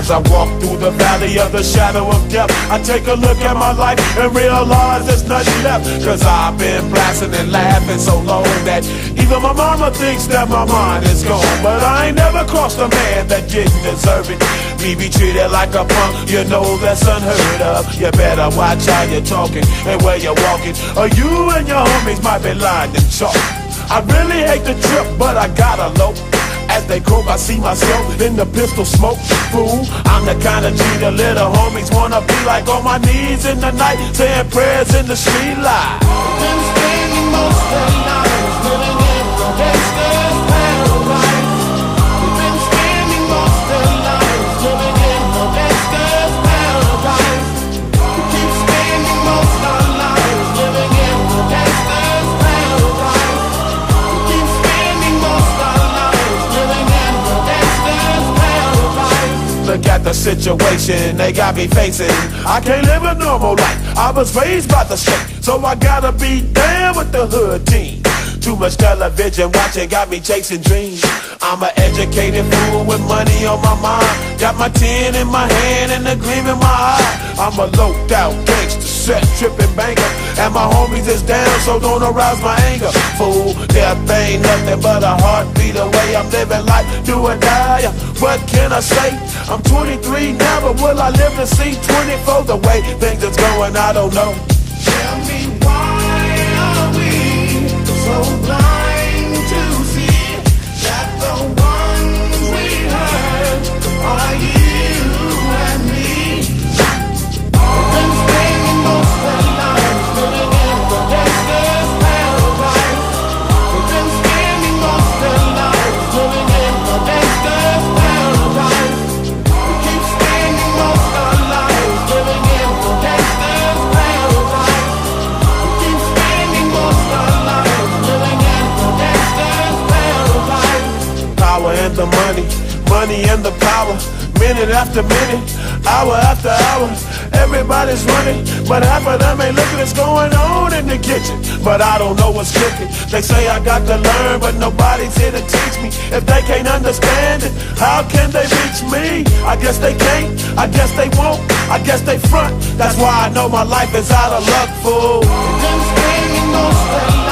As I walk through the valley of the shadow of death, I take a look at my life and realize there's nothing left. Cause I've been blasting and laughing so long that even my mama thinks that my mind is gone. But I ain't never crossed a man that didn't deserve it. Me be treated like a punk, you know that's unheard of. You better watch how you're talking and where you're walking, or you and your homies might be lined in chalk. I really hate the trip, but I gotta low. As they croak, I see myself in the pistol smoke. Fool, I'm the kind of G the little homies wanna be like, on my knees in the night, saying prayers in the street light. Been spending most of their lives living in the gangster's paradise. We've been spending most of their lives living in the gangster's paradise. We keep spending most of our lives living in the gangster's paradise. We keep spending most of our lives living in the gangster's paradise. Look at the situation they got me facing. I can't live a normal life. I was raised by the state, so I gotta be down with the hood team. Too much television watching got me chasing dreams. I'm an educated fool with money on my mind. Got my tin in my hand and a gleam in my eye. I'm a loped out gangster, set tripping banker, and my homies is down, so don't arouse my anger. Fool, death ain't nothing but a heartbeat away. I'm living life, do or die. What can I say? I'm 23 now, but will I live to see 24? The way things is going, I don't know. Tell me, why are we so blind to see that the ones we hurt are you and me? We've been spending most of our lives living in the gangster's paradise. We've been spending most of our lives living in the gangster's paradise. We keep spending most of our lives living in the gangster's paradise. We keep spending most of our lives living in the gangster's paradise. Power and the money, money and the power. Minute after minute, hour after hour, everybody's running, but half of them ain't looking what's going on in the kitchen. But I don't know what's cooking. They say I got to learn, but nobody's here to teach me. If they can't understand it, how can they reach me? I guess they can't, I guess they won't, I guess they front. That's why I know my life is out of luck, fool. We've been spending most of